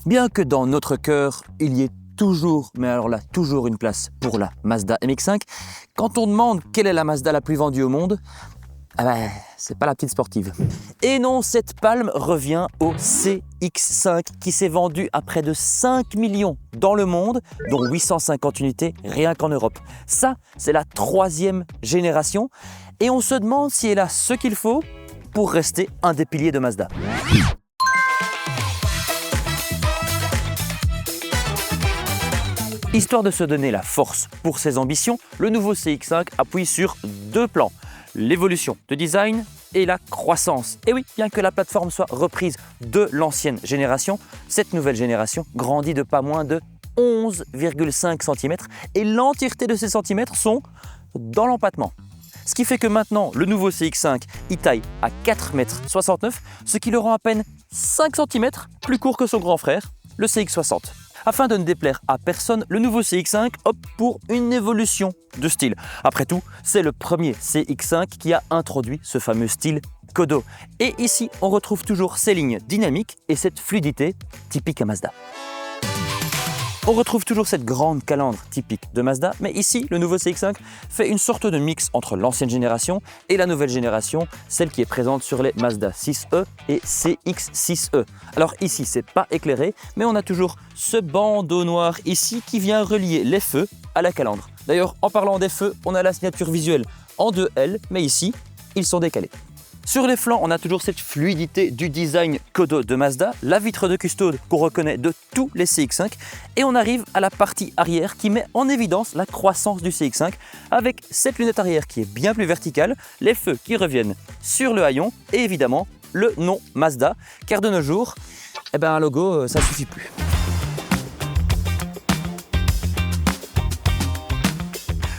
Bien que dans notre cœur, il y ait toujours, mais alors là, toujours une place pour la Mazda MX-5, quand on demande quelle est la Mazda la plus vendue au monde, c'est pas la petite sportive. Et non, cette palme revient au CX-5 qui s'est vendu à près de 5 millions dans le monde, dont 850 unités rien qu'en Europe. Ça, c'est la 3e génération et on se demande si elle a ce qu'il faut pour rester un des piliers de Mazda. Histoire de se donner la force pour ses ambitions, le nouveau CX-5 appuie sur 2 plans. L'évolution de design et la croissance. Et oui, bien que la plateforme soit reprise de l'ancienne génération, cette nouvelle génération grandit de pas moins de 11,5 cm et l'entièreté de ces centimètres sont dans l'empattement. Ce qui fait que maintenant, le nouveau CX-5, il taille à 4,69 m, ce qui le rend à peine 5 cm plus court que son grand frère, le CX-60. Afin de ne déplaire à personne, le nouveau CX-5 opte pour une évolution de style. Après tout, c'est le premier CX-5 qui a introduit ce fameux style Kodo. Et ici, on retrouve toujours ces lignes dynamiques et cette fluidité typique à Mazda. On retrouve toujours cette grande calandre typique de Mazda, mais ici, le nouveau CX-5 fait une sorte de mix entre l'ancienne génération et la nouvelle génération, celle qui est présente sur les Mazda 6e et CX-6e. Alors ici, c'est pas éclairé, mais on a toujours ce bandeau noir ici qui vient relier les feux à la calandre. D'ailleurs, en parlant des feux, on a la signature visuelle en 2L, mais ici, ils sont décalés. Sur les flancs, on a toujours cette fluidité du design Kodo de Mazda, la vitre de custode qu'on reconnaît de tous les CX-5 et on arrive à la partie arrière qui met en évidence la croissance du CX-5 avec cette lunette arrière qui est bien plus verticale, les feux qui reviennent sur le haillon et évidemment le nom Mazda car de nos jours, un logo ça suffit plus.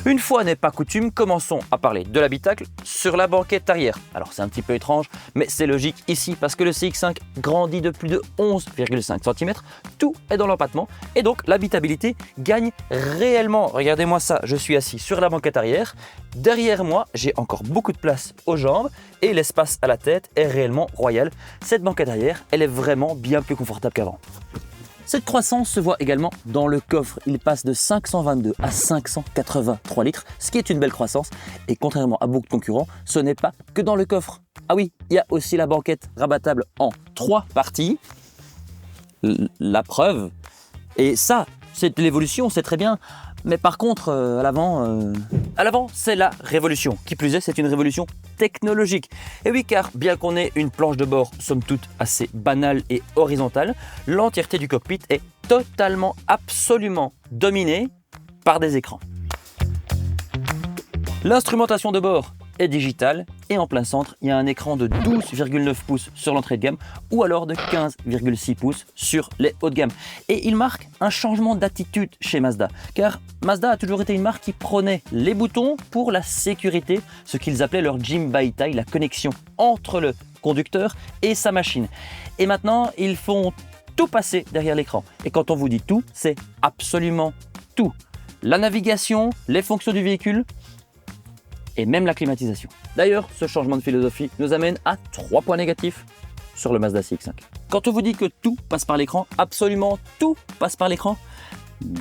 Une fois n'est pas coutume, commençons à parler de l'habitacle sur la banquette arrière. Alors c'est un petit peu étrange, mais c'est logique ici parce que le CX-5 grandit de plus de 11,5 cm, tout est dans l'empattement et donc l'habitabilité gagne réellement. Regardez-moi ça, je suis assis sur la banquette arrière, derrière moi j'ai encore beaucoup de place aux jambes et l'espace à la tête est réellement royal. Cette banquette arrière, elle est vraiment bien plus confortable qu'avant. Cette croissance se voit également dans le coffre. Il passe de 522 à 583 litres, ce qui est une belle croissance. Et contrairement à beaucoup de concurrents, ce n'est pas que dans le coffre. Ah oui, il y a aussi la banquette rabattable en 3 parties. La preuve. Et ça, c'est l'évolution, c'est très bien. Mais par contre, à l'avant, c'est la révolution. Qui plus est, c'est une révolution technologique. Et oui, car bien qu'on ait une planche de bord, somme toute, assez banale et horizontale, l'entièreté du cockpit est totalement, absolument dominée par des écrans. L'instrumentation de bord est digitale et en plein centre, il y a un écran de 12,9 pouces sur l'entrée de gamme ou alors de 15,6 pouces sur les hauts de gamme. Et il marque un changement d'attitude chez Mazda, car Mazda a toujours été une marque qui prenait les boutons pour la sécurité, ce qu'ils appelaient leur Jim Baitai, la connexion entre le conducteur et sa machine. Et maintenant, ils font tout passer derrière l'écran. Et quand on vous dit tout, c'est absolument tout. La navigation, les fonctions du véhicule, et même la climatisation. D'ailleurs, ce changement de philosophie nous amène à 3 points négatifs sur le Mazda CX-5. Quand on vous dit que tout passe par l'écran, absolument tout passe par l'écran,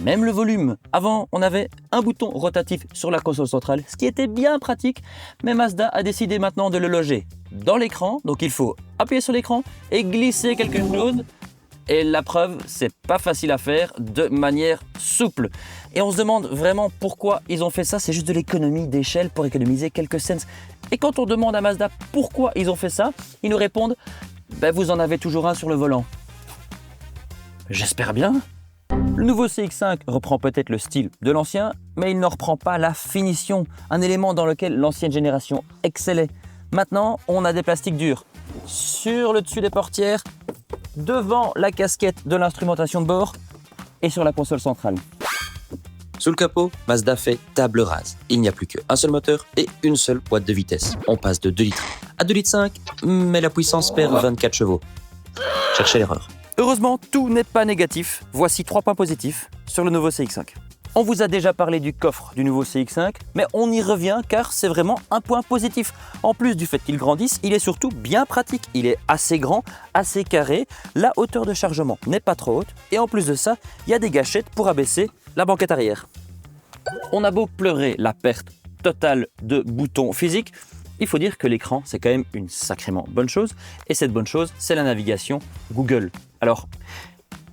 même le volume. Avant, on avait un bouton rotatif sur la console centrale, ce qui était bien pratique, mais Mazda a décidé maintenant de le loger dans l'écran, donc il faut appuyer sur l'écran et glisser quelque chose. Et la preuve, c'est pas facile à faire de manière souple. Et on se demande vraiment pourquoi ils ont fait ça. C'est juste de l'économie d'échelle pour économiser quelques cents. Et quand on demande à Mazda pourquoi ils ont fait ça, ils nous répondent vous en avez toujours un sur le volant. J'espère bien. Le nouveau CX-5 reprend peut-être le style de l'ancien, mais il ne reprend pas la finition, un élément dans lequel l'ancienne génération excellait. Maintenant, on a des plastiques durs sur le dessus des portières, devant la casquette de l'instrumentation de bord et sur la console centrale. Sous le capot, Mazda fait table rase. Il n'y a plus qu'un seul moteur et une seule boîte de vitesse. On passe de 2 litres à 2,5 litres, mais la puissance perd 24 chevaux. Cherchez l'erreur. Heureusement, tout n'est pas négatif. Voici 3 points positifs sur le nouveau CX-5. On vous a déjà parlé du coffre du nouveau CX-5, mais on y revient car c'est vraiment un point positif. En plus du fait qu'il grandisse, il est surtout bien pratique. Il est assez grand, assez carré, la hauteur de chargement n'est pas trop haute et en plus de ça, il y a des gâchettes pour abaisser la banquette arrière. On a beau pleurer la perte totale de boutons physiques, il faut dire que l'écran, c'est quand même une sacrément bonne chose. Et cette bonne chose, c'est la navigation Google. Alors,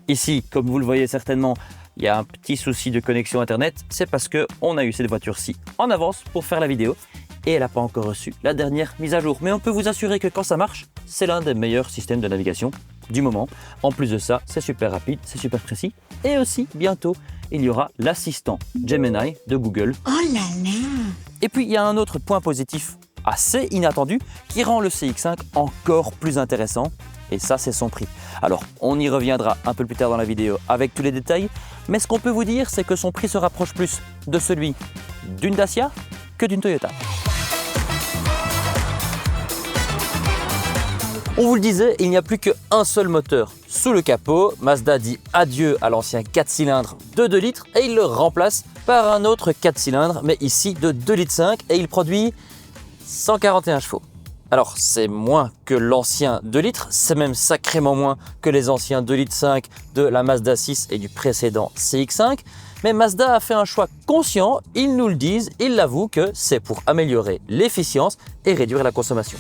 ici, comme vous le voyez certainement, il y a un petit souci de connexion Internet. C'est parce qu'on a eu cette voiture-ci en avance pour faire la vidéo. Et elle n'a pas encore reçu la dernière mise à jour. Mais on peut vous assurer que quand ça marche, c'est l'un des meilleurs systèmes de navigation du moment. En plus de ça, c'est super rapide, c'est super précis. Et aussi, bientôt, il y aura l'assistant Gemini de Google. Oh là là! Et puis, il y a un autre point positif assez inattendu qui rend le CX-5 encore plus intéressant et ça c'est son prix. Alors on y reviendra un peu plus tard dans la vidéo avec tous les détails, mais ce qu'on peut vous dire c'est que son prix se rapproche plus de celui d'une Dacia que d'une Toyota. On vous le disait, il n'y a plus qu'un seul moteur sous le capot. Mazda dit adieu à l'ancien 4 cylindres de 2 litres et il le remplace par un autre 4 cylindres mais ici de 2,5 litres et il produit 141 chevaux. Alors c'est moins que l'ancien 2 litres, c'est même sacrément moins que les anciens 2,5 litres de la Mazda 6 et du précédent CX-5. Mais Mazda a fait un choix conscient, ils nous le disent, ils l'avouent que c'est pour améliorer l'efficience et réduire la consommation.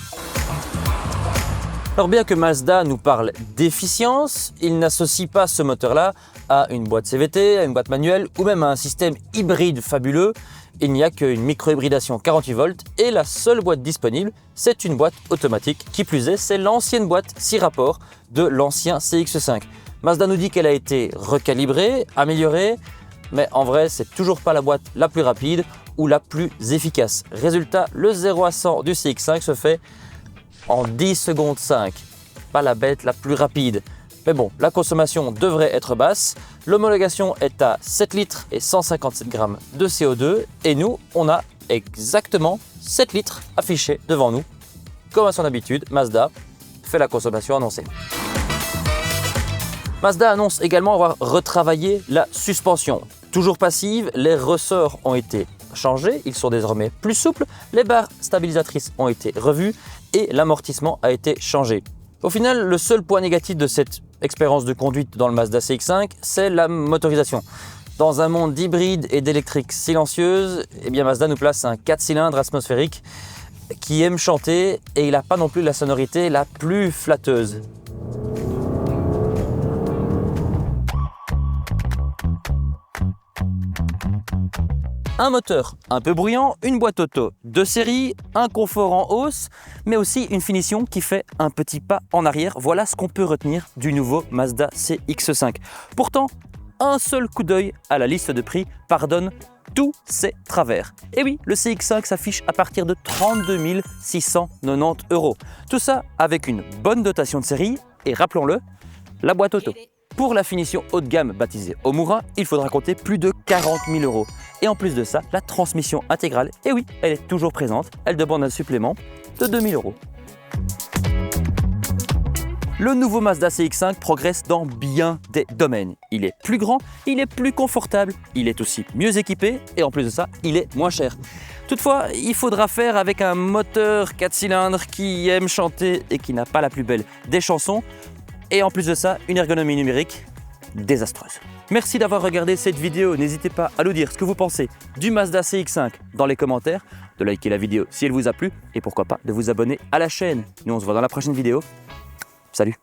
Alors bien que Mazda nous parle d'efficience, il n'associe pas ce moteur-là à une boîte CVT, à une boîte manuelle ou même à un système hybride fabuleux. Il n'y a qu'une micro-hybridation 48 volts et la seule boîte disponible, c'est une boîte automatique. Qui plus est, c'est l'ancienne boîte 6 rapports de l'ancien CX-5. Mazda nous dit qu'elle a été recalibrée, améliorée, mais en vrai, c'est toujours pas la boîte la plus rapide ou la plus efficace. Résultat, le 0 à 100 du CX-5 se fait en 10 secondes 5. Pas la bête la plus rapide. Mais bon, la consommation devrait être basse. L'homologation est à 7 litres et 157 grammes de CO2. Et nous, on a exactement 7 litres affichés devant nous. Comme à son habitude, Mazda fait la consommation annoncée. Mazda annonce également avoir retravaillé la suspension. Toujours passive, les ressorts ont été changés, ils sont désormais plus souples, les barres stabilisatrices ont été revues et l'amortissement a été changé. Au final, le seul point négatif de cette expérience de conduite dans le Mazda CX-5, c'est la motorisation. Dans un monde d'hybride et d'électrique silencieuse, eh bien Mazda nous place un 4 cylindres atmosphérique qui aime chanter et il n'a pas non plus la sonorité la plus flatteuse. Un moteur un peu bruyant, une boîte auto de série, un confort en hausse, mais aussi une finition qui fait un petit pas en arrière. Voilà ce qu'on peut retenir du nouveau Mazda CX-5. Pourtant, un seul coup d'œil à la liste de prix pardonne tous ces travers. Et oui, le CX-5 s'affiche à partir de 32 690 €. Tout ça avec une bonne dotation de série et rappelons-le, la boîte auto. Pour la finition haut de gamme baptisée Omura, il faudra compter plus de 40 000 €. Et en plus de ça, la transmission intégrale, et oui, elle est toujours présente, elle demande un supplément de 2 000 €. Le nouveau Mazda CX-5 progresse dans bien des domaines. Il est plus grand, il est plus confortable, il est aussi mieux équipé et en plus de ça, il est moins cher. Toutefois, il faudra faire avec un moteur 4 cylindres qui aime chanter et qui n'a pas la plus belle des chansons. Et en plus de ça, une ergonomie numérique désastreuse. Merci d'avoir regardé cette vidéo. N'hésitez pas à nous dire ce que vous pensez du Mazda CX-5 dans les commentaires, de liker la vidéo si elle vous a plu et pourquoi pas de vous abonner à la chaîne. Nous on se voit dans la prochaine vidéo. Salut!